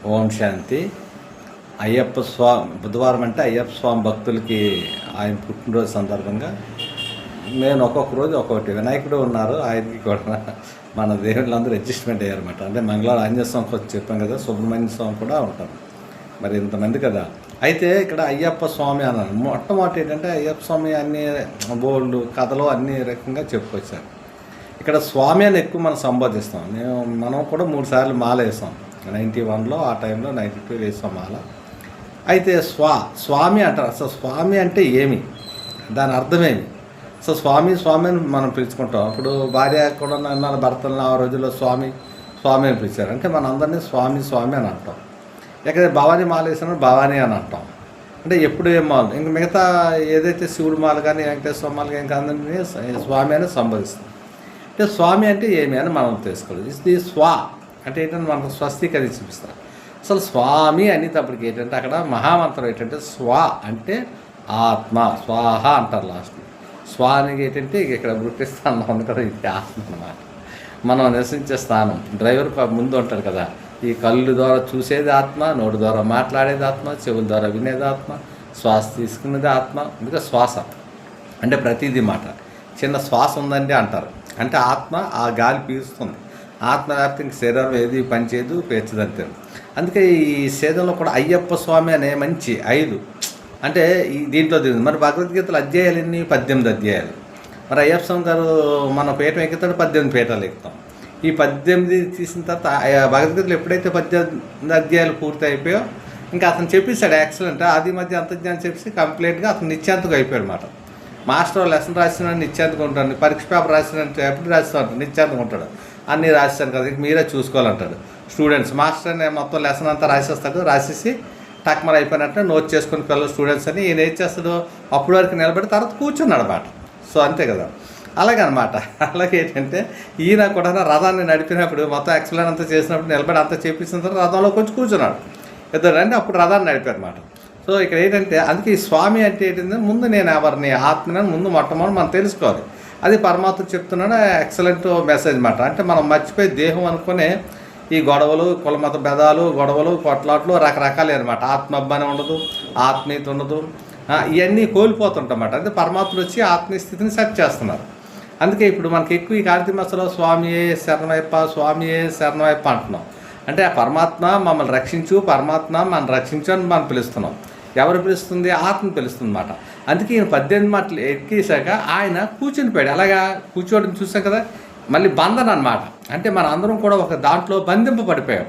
ఓం శాంతి. బుధవారం అంటే అయ్యప్ప స్వామి భక్తులకి ఆయన పుట్టినరోజు సందర్భంగా నేను ఒక్కొక్క రోజు ఒక్కొక్కటి. వినాయకుడు ఉన్నారు, ఆయనకి కూడా మన దేవుళ్ళందరూ అడ్జస్ట్మెంట్ అయ్యారన్నమాట. అంటే మంగళవారం ఆంజనేయ స్వామికి వచ్చి చెప్పాం కదా, సుబ్రహ్మణ్య స్వామి కూడా ఉంటారు. మరి ఇంతమంది కదా. అయితే ఇక్కడ అయ్యప్ప స్వామి అన్నాను. మొట్టమొదటి ఏంటంటే అయ్యప్ప స్వామి అన్ని బోర్డు కథలు అన్ని రకంగా చెప్పుకొచ్చారు. ఇక్కడ స్వామి అని ఎక్కువ మనం సంబోధిస్తాం. మనం కూడా 3 సార్లు మాల వేసాం. 91లో ఆ టైంలో 92 వేసాం మాల. అయితే స్వామి అంటారు. అసలు స్వామి అంటే ఏమి, దాని అర్థమేమి? సో స్వామి అని మనం పిలుచుకుంటాం. అప్పుడు భార్య కూడా అన్నారు, భర్తలను ఆ రోజుల్లో స్వామి అని పిలిచారు. అంటే మన అందరినీ స్వామి అని అంటాం. ఎక్కడ భవానీ మాల వేసినా భవానీ అని అంటాం. అంటే ఎప్పుడు ఏం మాలు ఇంక మిగతా ఏదైతే శివుడు మాల కానీ వెంకటేశ్వర మాల కానీ అందరినీ స్వామి అని సంబోధిస్తాం. అంటే స్వామి అంటే ఏమి అని మనం తెలుసుకోవాలి. ఇది అంటే ఏంటంటే మనకు స్వస్తికరించి చూపిస్తారు. అసలు స్వామి అనేటప్పటికి ఏంటంటే అక్కడ మహామంత్రం ఏంటంటే అంటే ఆత్మ, స్వాహ అంటారు లాస్ట్. స్వానికి ఏంటంటే ఇక్కడ వృత్తిస్థానం ఉంది కదా, ఇది ఆత్మ అన్నమాట. మనం నివసించే స్థానం. డ్రైవర్ ముందు ఉంటాడు కదా, ఈ కళ్ళు ద్వారా చూసేది ఆత్మ, నోటి ద్వారా మాట్లాడేది ఆత్మ, చెవుల ద్వారా వినేది ఆత్మ, శ్వాస తీసుకునేది ఆత్మ. ఇంకా శ్వాస అంటే ప్రతిదీ మాట. చిన్న శ్వాస ఉందండి అంటారు. అంటే ఆత్మ ఆ గాలి పీలుస్తుంది. ఆత్మ లేకపోతే ఇంక శరీరం ఏది పనిచేయదు, పేర్చదంతే. అందుకే ఈ సేదంలో కూడా అయ్యప్ప స్వామి అనే మంచి 5 అంటే ఈ దీంట్లో దిగుతుంది. మరి భగవద్గీతలు అధ్యాయాలు ఎన్ని? 18 అధ్యాయాలు. మరి అయ్యప్ప స్వామి గారు మన పీఠం ఎక్కుతాడు, 18 పీఠాలు ఎక్కుతాం. ఈ 18 తీసిన తర్వాత భగవద్గీతలు ఎప్పుడైతే 18 అధ్యాయాలు పూర్తి అయిపోయో ఇంకా అతను చెప్పేశాడు ఎక్సలెంట్. ఆది మధ్య అంతర్జ్ఞానం చెప్పేసి కంప్లీట్గా అతను నిశ్చాంతగా అయిపోయాడు అన్నమాట. మాస్టర్ లెసన్ రాసిన నిశ్చాంతగా ఉంటాడు, పరీక్ష పేపర్ రాసిన ఎప్పుడు రాస్తూ ఉంటాడు, నిశ్చాంతగా ఉంటాడు. అన్నీ రాస్తాను కదా, మీరే చూసుకోవాలంటాడు. స్టూడెంట్స్ మాస్టర్ అని మొత్తం లెసన్ అంతా రాసేస్తాడు. రాసేసి టక్మర్ అయిపోయినట్టు నోట్ చేసుకుని పిల్లలు స్టూడెంట్స్ అని ఈయన ఏం చేస్తాడు, అప్పటి వరకు నిలబడి తర్వాత కూర్చున్నాడు అన్నమాట. సో అంతే కదా, అలాగనమాట. అలాగే ఏంటంటే ఈయన కూడా రథాన్ని నడిపినప్పుడు మొత్తం ఎక్స్ప్లెయిన్ అంతా చేసినప్పుడు నిలబడి అంతా చేపించిన తర్వాత రథంలో కొంచెం కూర్చున్నాడు ఇద్దరు. అంటే అప్పుడు రథాన్ని నడిపారన్నమాట. సో ఇక్కడ ఏంటంటే అందుకే ఈ స్వామి అంటే ఏంటంటే ముందు నేను ఎవరిని ఆత్మని ముందు మొట్టమొదటి మనం తెలుసుకోవాలి. అది పరమాత్మ చెప్తున్నాడు. ఎక్సలెంట్ మెసేజ్ అన్నమాట. అంటే మనం మర్చిపోయి దేహం అనుకునే ఈ గొడవలు, కులమత భేదాలు, గొడవలు, కొట్లాట్లు రకరకాలే అనమాట. ఆత్మబ్బానే ఉండదు, ఆత్మీయత ఉండదు, ఇవన్నీ కోల్పోతుంటామన్నమాట. అంటే పరమాత్ముడు వచ్చి ఆత్మీయ స్థితిని సెట్ చేస్తున్నారు. అందుకే ఇప్పుడు మనకి ఎక్కువ ఈ కార్తీక మాసంలో స్వామియే శరణవైప అంటున్నాం. అంటే ఆ పరమాత్మ మమ్మల్ని రక్షించు, పరమాత్మ మనం రక్షించు అని మనం పిలుస్తున్నాం. ఎవరు పిలుస్తుంది? ఆత్మ పిలుస్తుంది అన్నమాట. అందుకే ఈయన 18 మాటలు ఎక్కేశాక ఆయన కూర్చుని పోయాడు. అలాగా కూర్చోవడం చూసాం కదా, మళ్ళీ బంధన అన్నమాట. అంటే మన అందరం కూడా ఒక దాంట్లో బంధింపబడిపోయాం.